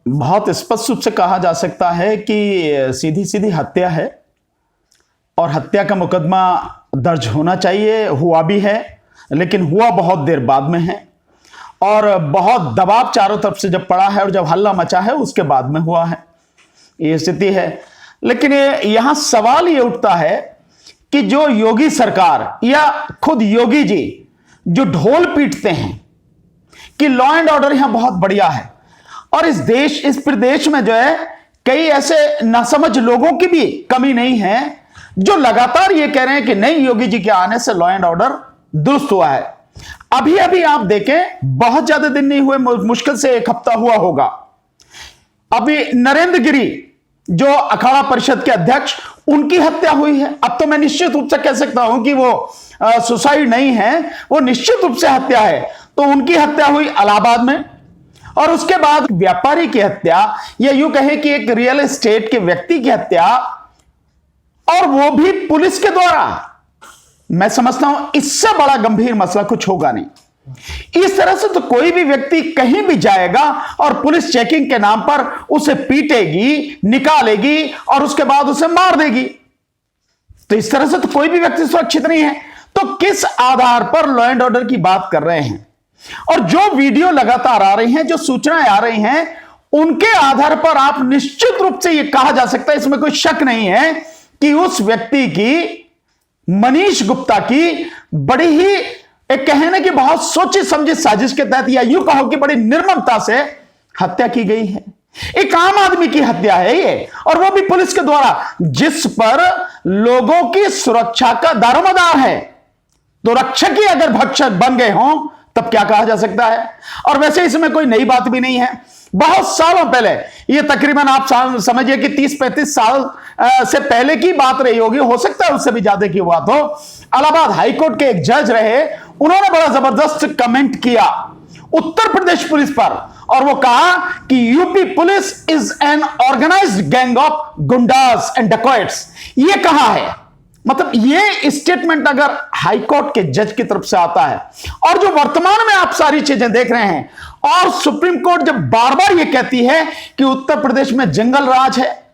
बहुत स्पष्ट रूप से कहा जा सकता है कि सीधी सीधी हत्या है और हत्या का मुकदमा दर्ज होना चाहिए, हुआ भी है, लेकिन हुआ बहुत देर बाद में है और बहुत दबाव चारों तरफ से जब पड़ा है और जब हल्ला मचा है उसके बाद में हुआ है, ये स्थिति है। लेकिन यहां सवाल ये उठता है कि जो योगी सरकार या खुद योगी जी जो ढोल पीटते हैं कि लॉ एंड ऑर्डर यहां बहुत बढ़िया है और इस प्रदेश में जो है कई ऐसे नासमझ लोगों की भी कमी नहीं है जो लगातार ये कह रहे हैं कि नहीं, योगी जी के आने से लॉ एंड ऑर्डर दुरुस्त हुआ है। अभी अभी आप देखें, बहुत ज्यादा दिन नहीं हुए, मुश्किल से 1 हफ्ता हुआ होगा, अभी नरेंद्र गिरी जो अखाड़ा परिषद के अध्यक्ष, उनकी हत्या हुई है। अब तो मैं निश्चित रूप से कह सकता हूं कि वो सुसाइड नहीं है, वो निश्चित रूप से हत्या है। तो उनकी हत्या हुई इलाहाबाद में और उसके बाद व्यापारी की हत्या या यूं कहें कि एक रियल एस्टेट के व्यक्ति की हत्या, और वो भी पुलिस के द्वारा। मैं समझता हूं इससे बड़ा गंभीर मसला कुछ होगा नहीं। इस तरह से तो कोई भी व्यक्ति कहीं भी जाएगा और पुलिस चेकिंग के नाम पर उसे पीटेगी, निकालेगी और उसके बाद उसे मार देगी। तो इस तरह से तो कोई भी व्यक्ति सुरक्षित नहीं है। तो किस आधार पर लॉ एंड ऑर्डर की बात कर रहे हैं? और जो वीडियो लगातार आ रही हैं, जो सूचनाएं आ रही हैं, उनके आधार पर आप निश्चित रूप से यह कहा जा सकता है, इसमें कोई शक नहीं है कि उस व्यक्ति की, मनीष गुप्ता की, बड़ी ही एक कहने की बहुत सोची समझी साजिश के तहत या यूं कहो कि बड़ी निर्ममता से हत्या की गई है। एक आम आदमी की हत्या है ये, और वो भी पुलिस के द्वारा, जिस पर लोगों की सुरक्षा का दारोमदार है। तो रक्षक ही अगर भक्षक बन गए हों तब क्या कहा जा सकता है? और वैसे इसमें कोई नई बात भी नहीं है। बहुत सालों पहले, ये तकरीबन आप समझिए कि 30-35 साल से पहले की बात रही होगी, हो सकता है उससे भी ज्यादा की बात हो। इलाहाबाद हाईकोर्ट के एक जज रहे, उन्होंने बड़ा जबरदस्त कमेंट किया उत्तर प्रदेश पुलिस पर, और वो कहा कि UP police is an organised gang of goondas and dacoits. ये कहा है, मतलब ये स्टेटमेंट अगर हाईकोर्ट के जज की तरफ से आता है, और जो वर्तमान में आप सारी चीजें देख रहे हैं, और सुप्रीम कोर्ट जब बार बार ये कहती है कि उत्तर प्रदेश में जंगल राज है,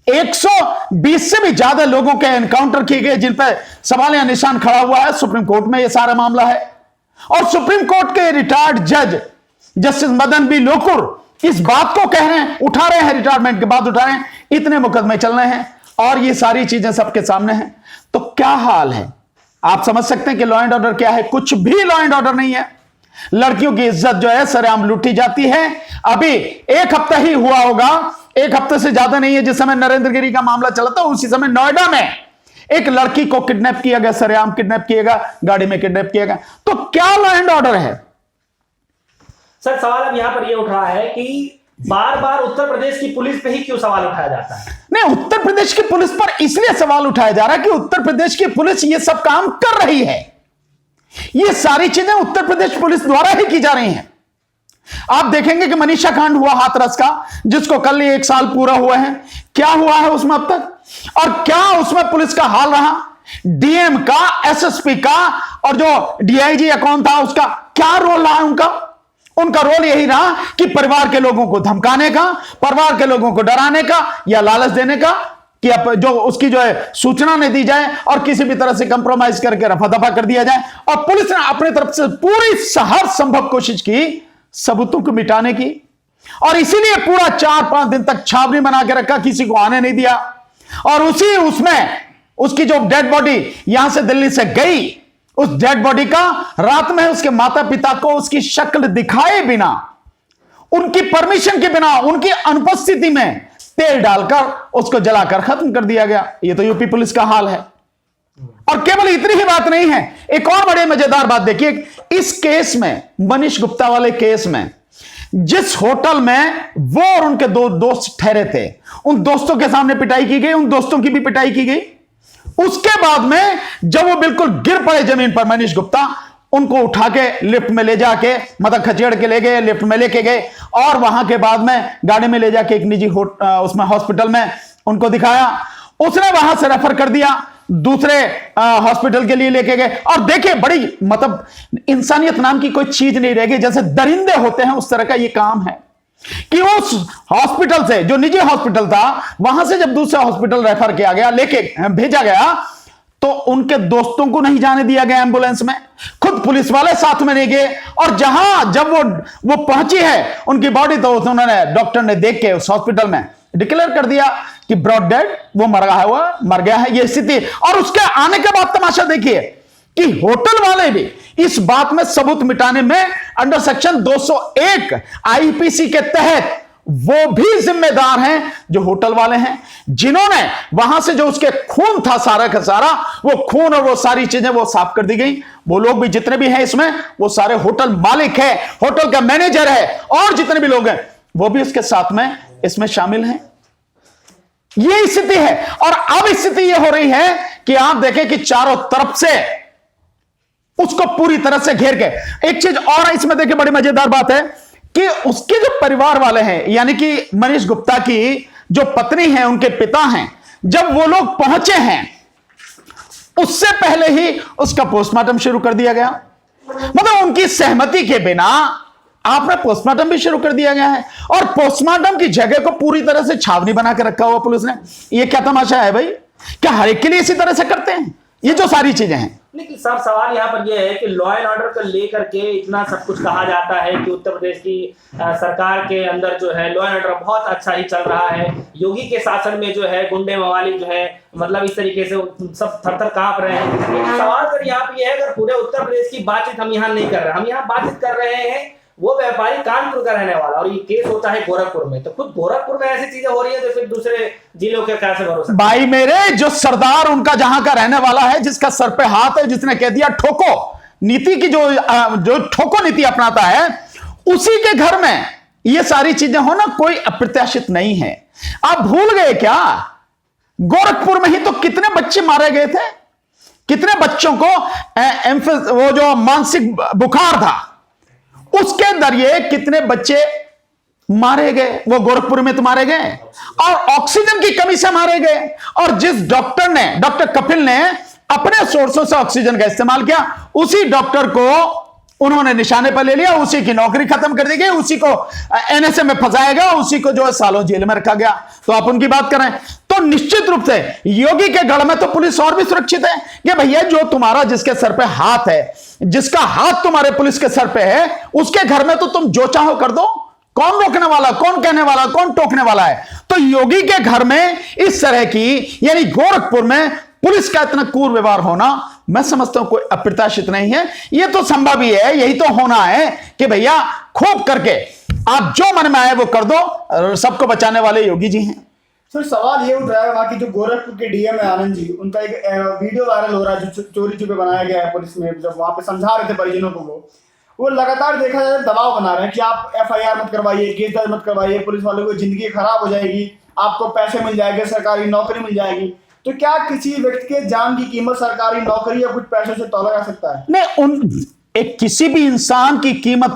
120 से भी ज्यादा लोगों के एनकाउंटर किए गए जिन पर सवाल या निशान खड़ा हुआ है, सुप्रीम कोर्ट में यह सारा मामला है। और सुप्रीम कोर्ट के रिटायर्ड जज जस्टिस मदन बी लोकुर इस बात को कह रहे हैं, उठा रहे हैं, रिटायरमेंट के बाद उठा रहे हैं, इतने मुकदमे चल रहे हैं और ये सारी चीजें सबके सामने हैं। तो क्या हाल है? आप समझ सकते हैं कि लॉ एंड ऑर्डर क्या है? कुछ भी लॉ एंड ऑर्डर नहीं है। लड़कियों की इज्जत जो है सरेआम लूटी जाती है। अभी 1 हफ्ता ही हुआ होगा, 1 हफ्ते से ज्यादा नहीं है, जिस समय नरेंद्र गिरी का मामला चला था, उसी समय नोएडा में एक लड़की को किडनैप किया गया, सरेआम किडनैप किया गया, गाड़ी में किडनैप किया गया। तो क्या लॉ एंड ऑर्डर है? सर, सवाल अब यहां पर यह उठ रहा है कि बार बार उत्तर प्रदेश की पुलिस पे ही क्यों सवाल उठाया जाता है? नहीं, उत्तर प्रदेश की पुलिस पर इसलिए सवाल उठाया जा रहा है कि उत्तर प्रदेश की पुलिस ये सब काम कर रही है। ये सारी चीजें उत्तर प्रदेश पुलिस द्वारा ही की जा रही हैं। आप देखेंगे कि मनीषा कांड हुआ हाथरस का, जिसको कल ही 1 साल पूरा हुआ है। क्या हुआ है उसमें अब तक, और क्या उसमें पुलिस का हाल रहा? डीएम का, एसएसपी का, और जो डीआईजी कौन था उसका क्या रोल रहा उनका? उनका रोल यही रहा कि परिवार के लोगों को धमकाने का, परिवार के लोगों को डराने का या लालच देने का कि जो उसकी जो है सूचना नहीं दी जाए और किसी भी तरह से कंप्रोमाइज करके रफा दफा कर दिया जाए। और पुलिस ने अपनी तरफ से पूरी हर संभव कोशिश की सबूतों को मिटाने की, और इसीलिए पूरा 4-5 दिन तक छावनी बना के रखा, किसी को आने नहीं दिया। और उसमें उसकी जो डेड बॉडी यहां से दिल्ली से गई, उस डेड बॉडी का रात में उसके माता पिता को उसकी शक्ल दिखाए बिना, उनकी परमिशन के बिना, उनकी अनुपस्थिति में तेल डालकर उसको जलाकर खत्म कर दिया गया। ये तो यूपी पुलिस का हाल है। और केवल इतनी ही बात नहीं है, एक और बड़ी मजेदार बात देखिए। इस केस में, मनीष गुप्ता वाले केस में, जिस होटल में वो और उनके 2 दोस्त ठहरे थे, उन दोस्तों के सामने पिटाई की गई, उन दोस्तों की भी पिटाई की गई। उसके बाद में जब वो बिल्कुल गिर पड़े जमीन पर, मनीष गुप्ता, उनको उठा के लिफ्ट में ले जाके, मतलब खचेड़ के ले गए, लिफ्ट में लेके गए, और वहां के बाद में गाड़ी में ले जाके एक निजी उसमें हॉस्पिटल में उनको दिखाया। उसने वहां से रेफर कर दिया, दूसरे हॉस्पिटल के लिए लेके गए। और देखिए, बड़ी मतलब इंसानियत नाम की कोई चीज नहीं रहेगी, जैसे दरिंदे होते हैं उस तरह का ये काम है। कि उस हॉस्पिटल से, जो निजी हॉस्पिटल था, वहां से जब दूसरा हॉस्पिटल रेफर किया गया, लेके भेजा गया, तो उनके दोस्तों को नहीं जाने दिया गया एम्बुलेंस में, खुद पुलिस वाले साथ में नहीं गए। और जहां जब वो पहुंची है उनकी बॉडी, तो उन्होंने, डॉक्टर ने देख के उस हॉस्पिटल में डिक्लेयर कर दिया कि ब्रॉड डेड, वो मर गया है, ये स्थिति। और उसके आने के बाद तमाशा देखिए कि होटल वाले भी इस बात में सबूत मिटाने में अंडर सेक्शन 201 आईपीसी के तहत वो भी जिम्मेदार हैं, जो होटल वाले हैं, जिन्होंने वहां से जो उसके खून था सारा का सारा, वो खून और वो सारी चीजें वो साफ कर दी गई। वो लोग भी जितने भी हैं इसमें, वो सारे होटल मालिक है, होटल का मैनेजर है, और जितने भी लोग हैं वो भी उसके साथ में इसमें शामिल हैं। ये स्थिति है। और अब स्थिति ये हो रही है कि आप देखें कि चारों तरफ से उसको पूरी तरह से घेर के। एक चीज और इसमें देखिए, बड़ी मजेदार बात है कि उसके जो परिवार वाले हैं, यानी कि मनीष गुप्ता की जो पत्नी है, उनके पिता हैं, जब वो लोग पहुंचे हैं, उससे पहले ही उसका पोस्टमार्टम शुरू कर दिया गया। मतलब उनकी सहमति के बिना आपने पोस्टमार्टम भी शुरू कर दिया गया है, और पोस्टमार्टम की जगह को पूरी तरह से छावनी बना के रखा हुआ पुलिस ने। ये क्या तमाशा है भाई? क्या हर एक के लिए इसी तरह से करते हैं? ये जो सारी चीजें हैं। लेकिन सर, सवाल यहाँ पर यह है कि लॉ एंड ऑर्डर को लेकर के इतना सब कुछ कहा जाता है कि उत्तर प्रदेश की सरकार के अंदर जो है लॉ एंड ऑर्डर बहुत अच्छा ही चल रहा है। योगी के शासन में जो है गुंडे मवाली जो है, मतलब इस तरीके से सब थर थर कांप रहे हैं। सवाल सर यहाँ पे यह है, अगर पूरे उत्तर प्रदेश की बातचीत हम यहाँ नहीं कर रहे, हम यहाँ बातचीत कर रहे हैं वो व्यापारी कानपुर का रहने वाला, और ये केस होता है गोरखपुर में, तो खुद गोरखपुर में ऐसी चीजें हो रही है, तो फिर दूसरे जिलों के कैसे भरोसा? भाई मेरे, जो सरदार उनका जहां का रहने वाला है, जिसका सर पे हाथ है, जिसने कह दिया ठोको नीति की, जो ठोको नीति अपनाता है, उसी के घर में ये सारी चीजें होना कोई अप्रत्याशित नहीं है। आप भूल गए क्या? गोरखपुर में ही तो कितने बच्चे मारे गए थे, कितने बच्चों को वो जो मानसिक बुखार था उसके जरिए कितने बच्चे मारे गए, वो गोरखपुर में तो मारे गए, और ऑक्सीजन की कमी से मारे गए। और जिस डॉक्टर ने, डॉक्टर कपिल ने अपने सोर्सों से ऑक्सीजन का इस्तेमाल किया, उसी डॉक्टर को उन्होंने निशाने पर ले लिया, उसी की नौकरी खत्म कर दी गई, उसी को एनएसए में फंसाया गया, उसी को जो है सालों जेल में रखा गया। तो आप उनकी बात करें तो निश्चित रूप से योगी के गढ़ में तो पुलिस और भी सुरक्षित है कि भैया जो तुम्हारा, जिसके सर पे हाथ है, जिसका हाथ तुम्हारे पुलिस के सर पे है, उसके घर में तो तुम जो चाहो कर दो। कौन रोकने वाला, कौन कहने वाला, कौन टोकने वाला है? तो योगी के घर में इस तरह की, यानी गोरखपुर में पुलिस का इतना क्रूर व्यवहार होना, मैं समझता हूं कोई अप्रत्याशित नहीं है। यह तो संभव ही है, यही तो होना है कि भैया खूब करके आप जो मन में आए वो कर दो, सबको बचाने वाले योगी जी हैं। सर, सवाल ये उठ रहा है, वहाँ की जो गोरखपुर के डीएम है आनंद जी, उनका एक वीडियो वायरल हो रहा है जो चोरी छुपे बनाया गया है पुलिस में, जब वहाँ पे समझा रहे थे परिजनों को। वो लगातार देखा जाए दबाव बना रहे हैं कि आप एफआईआर मत करवाइए, केस दर्ज मत करवाइए, पुलिस वालों की जिंदगी खराब हो जाएगी, आपको पैसे मिल जाएंगे, सरकारी नौकरी मिल जाएगी। तो क्या किसी व्यक्ति के जान की कीमत सरकारी नौकरी या कुछ पैसों से तोला जा सकता है? नहीं, एक किसी भी इंसान की कीमत,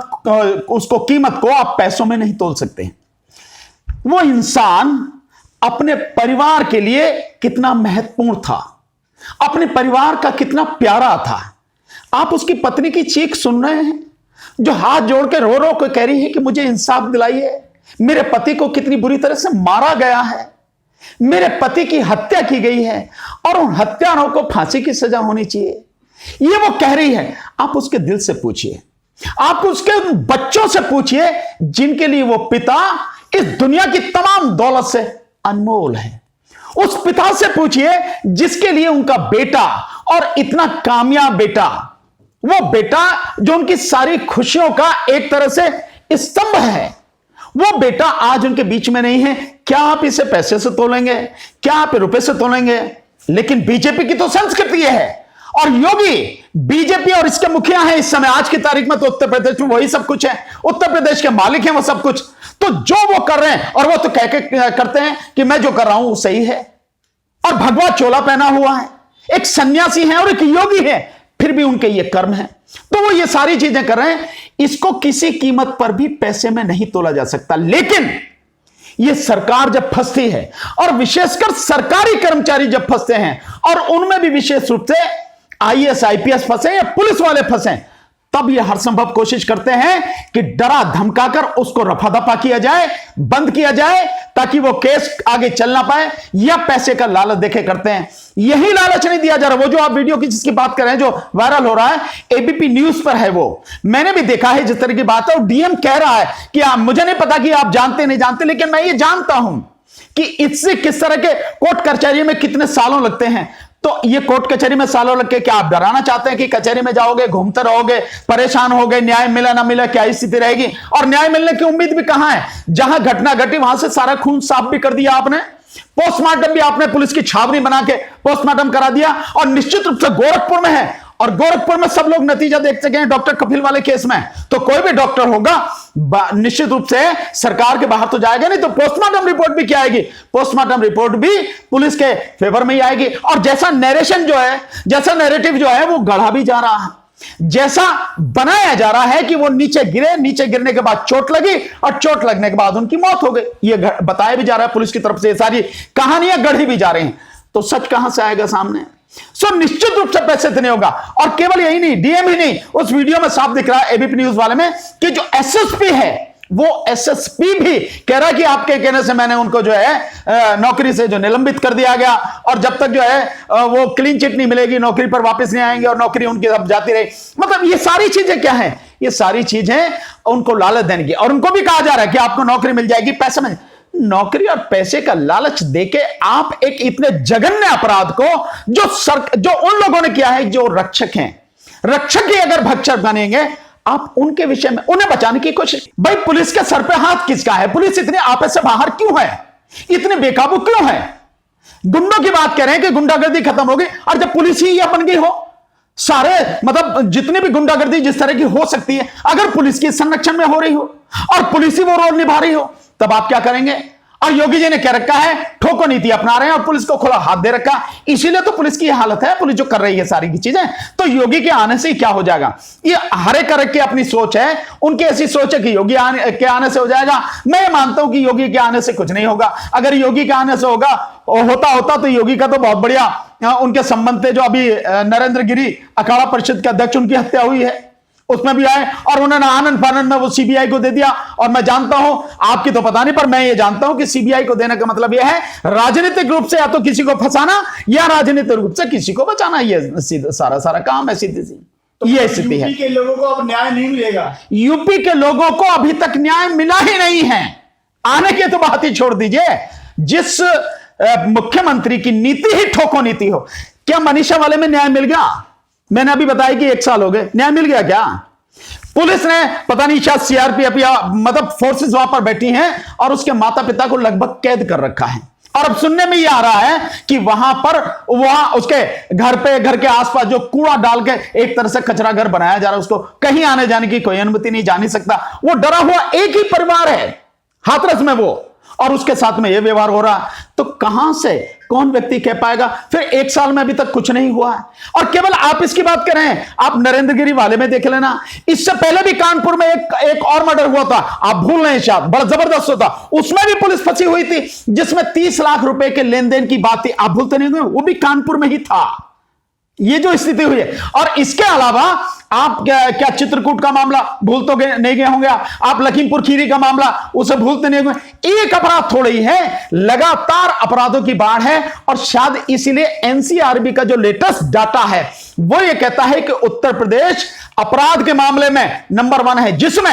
उसको कीमत को आप पैसों में नहीं तोल सकते। वो इंसान अपने परिवार के लिए कितना महत्वपूर्ण था, अपने परिवार का कितना प्यारा था। आप उसकी पत्नी की चीख सुन रहे हैं, जो हाथ जोड़ के रो रो के कह रही है कि मुझे इंसाफ दिलाइए, मेरे पति को कितनी बुरी तरह से मारा गया है, मेरे पति की हत्या की गई है और उन हत्यारों को फांसी की सजा होनी चाहिए, ये वो कह रही है। आप उसके दिल से पूछिए, आप उसके बच्चों से पूछिए, जिनके लिए वो पिता इस दुनिया की तमाम दौलत से अनमोल है। उस पिता से पूछिए जिसके लिए उनका बेटा, और इतना कामयाब बेटा, वो बेटा जो उनकी सारी खुशियों का एक तरह से स्तंभ है, वो बेटा आज उनके बीच में नहीं है। क्या आप इसे पैसे से तोलेंगे? क्या आप रुपए से तोलेंगे? लेकिन बीजेपी की तो संस्कृति है, और योगी बीजेपी और इसके मुखिया हैं इस समय, आज की तारीख में तो उत्तर प्रदेश में वही सब कुछ है, उत्तर प्रदेश के मालिक हैं वो सब कुछ। तो जो वो कर रहे हैं, और वो तो कह के करते हैं कि मैं जो कर रहा हूं वो सही है, और भगवा चोला पहना हुआ है, एक सन्यासी है और एक योगी है, फिर भी उनके ये कर्म है। तो वो ये सारी चीजें कर रहे हैं, इसको किसी कीमत पर भी पैसे में नहीं तोला जा सकता। लेकिन ये सरकार जब फंसती है, और विशेषकर सरकारी कर्मचारी जब फंसते हैं, और उनमें भी विशेष रूप से आईएएस आईपीएस फंसे या पुलिस वाले फंसे, तब ये हर संभव कोशिश करते हैं कि डरा धमकाकर उसको रफा दफा किया जाए, बंद किया जाए, ताकि वो केस आगे चल ना पाए, या पैसे का लालच देखे करते हैं। यही लालच नहीं दिया जा रहा। वो जो आप वीडियो की जिसकी बात कर रहे हैं, जो वायरल हो रहा है, एबीपी न्यूज पर है, वो मैंने भी देखा है जिस तरह की बात है। और डीएम कह रहा है कि मुझे नहीं पता कि आप जानते नहीं जानते, लेकिन मैं ये जानता हूं कि इससे किस तरह के कोर्ट कचहरी में कितने सालों लगते हैं। तो ये कोर्ट कचहरी में सालों लग के क्या आप डराना चाहते हैं कि कचहरी में जाओगे, घूमते रहोगे, परेशान होगे, न्याय मिला ना मिला, क्या स्थिति रहेगी? और न्याय मिलने की उम्मीद भी कहां है? जहां घटना घटी वहां से सारा खून साफ भी कर दिया आपने, पोस्टमार्टम भी आपने पुलिस की छावनी बना के पोस्टमार्टम करा दिया। और निश्चित रूप से गोरखपुर में है, और गोरखपुर में सब लोग नतीजा देख सके हैं डॉक्टर कपिल वाले केस में। तो कोई भी डॉक्टर होगा निश्चित रूप से सरकार के बाहर तो जाएगा नहीं, तो पोस्टमार्टम रिपोर्ट भी क्या आएगी? पोस्टमार्टम रिपोर्ट भी पुलिस के फेवर में ही आएगी। और जैसा नरेशन जो है, जैसा नैरेटिव जो है, वो गढ़ा भी जा रहा है, जैसा बनाया जा रहा है कि वो नीचे गिरे, नीचे गिरने के बाद चोट लगी, और चोट लगने के बाद उनकी मौत हो गई। ये बताया भी जा रहा है पुलिस की तरफ से, ये सारी कहानियां गढ़ी भी जा रही हैं। तो सच कहां से आएगा सामने? सो निश्चित रूप से पैसे से नहीं होगा। और केवल यही नहीं, डीएम ही नहीं, उस वीडियो में साफ दिख रहा है एबीपी न्यूज वाले में कि जो एसएसपी है, वो एसएसपी भी कह रहा है कि आपके कहने से मैंने उनको जो है नौकरी से जो निलंबित कर दिया गया, और जब तक जो है वो क्लीन चिट नहीं मिलेगी, नौकरी पर वापस नहीं आएंगे, और नौकरी उनकी अब जाती रही। मतलब ये सारी चीजें क्या है? ये सारी चीजें उनको लालच देने की। और उनको भी कहा जा रहा है कि आपको नौकरी मिल जाएगी, पैसे में। नौकरी और पैसे का लालच देके आप एक इतने जघन्य अपराध को जो उन लोगों ने किया है, जो रक्षक हैं, रक्षक ही अगर भक्षक बनेंगे, आप उनके विषय में उन्हें बचाने की कोशिश। भाई पुलिस के सर पे हाथ किसका है? पुलिस इतने आपे से बाहर क्यों है? इतने बेकाबू क्यों है? गुंडों की बात कह रहे हैं कि गुंडागर्दी खत्म हो गई, और जब पुलिस ही यह बन गई हो, सारे मतलब जितने भी गुंडागर्दी जिस तरह की हो सकती है, अगर पुलिस की संरक्षण में हो रही हो और पुलिस ही वो रोल निभा रही हो, तब आप क्या करेंगे? और योगी जी ने कह रखा है, ठोको नीति अपना रहे हैं और पुलिस को खुला हाथ दे रखा। इसीलिए तो पुलिस की हालत है, पुलिस जो कर रही है सारी की चीजें। तो योगी के आने से क्या हो जाएगा? ये हर एक की अपनी सोच है, उनकी ऐसी सोच है कि योगी के आने से हो जाएगा। मैं मानता हूं कि योगी के आने से कुछ नहीं होगा। अगर योगी के आने से होता तो योगी का तो बहुत बढ़िया उनके संबंध थे, जो अभी नरेंद्र गिरी अखाड़ा परिषद के अध्यक्ष, उनकी हत्या हुई है, उसमें भी आए और उन्होंने आनंद फानंद में वो सीबीआई को दे दिया। और मैं जानता हूं, आपकी तो पता नहीं, पर मैं ये जानता हूं कि सीबीआई को देने का मतलब यह है राजनीतिक रूप से या तो किसी को फंसाना, या राजनीतिक रूप से किसी को बचाना। ये सारा काम है, सीधी सी तो ये स्थिति है। यूपी के लोगों को अब न्याय नहीं मिलेगा। यूपी के लोगों को अभी तक न्याय मिला ही नहीं है। आने की तो बात ही छोड़ दीजिए। जिस मुख्यमंत्री की नीति ही ठोको नीति हो, क्या मनीषा वाले में न्याय मिल गया? मैंने अभी बताया कि 1 साल हो गए, न्याय मिल गया क्या? पुलिस ने पता नहीं, शायद सीआरपीएफ या मतलब फोर्सेस वहां पर बैठी हैं और उसके माता पिता को लगभग कैद कर रखा है। और अब सुनने में यह आ रहा है कि वहां उसके घर के आसपास जो कूड़ा डाल के एक तरह से कचरा घर बनाया जा रहा है, उसको कहीं आने जाने की कोई अनुमति नहीं, जा नहीं सकता। वो डरा हुआ एक ही परिवार है, हाथरस में वो, और उसके साथ में यह व्यवहार हो रहा। तो कहां से कौन व्यक्ति कह पाएगा? फिर 1 साल में अभी तक कुछ नहीं हुआ है। और केवल आप इसकी बात कर रहे हैं, आप नरेंद्र गिरी वाले में देख लेना, इससे पहले भी कानपुर में एक और मर्डर हुआ था, आप भूल रहे हैं शायद, बड़ा जबरदस्त होता, उसमें भी पुलिस फंसी हुई थी, जिसमें 30 लाख रुपए के लेन देन की बात थी। आप भूलते नहीं हुए, वो भी कानपुर में ही था। ये जो स्थिति हुई है। और इसके अलावा आप क्या चित्रकूट का मामला भूल तो नहीं गए होंगे, आप लखीमपुर खीरी का मामला उसे भूलते नहीं होंगे। एक अपराध थोड़ी है, लगातार अपराधों की बाढ़ है। और शायद इसीलिए एनसीआरबी का जो लेटेस्ट डाटा है वो ये कहता है कि उत्तर प्रदेश अपराध के मामले में नंबर 1 है, जिसमें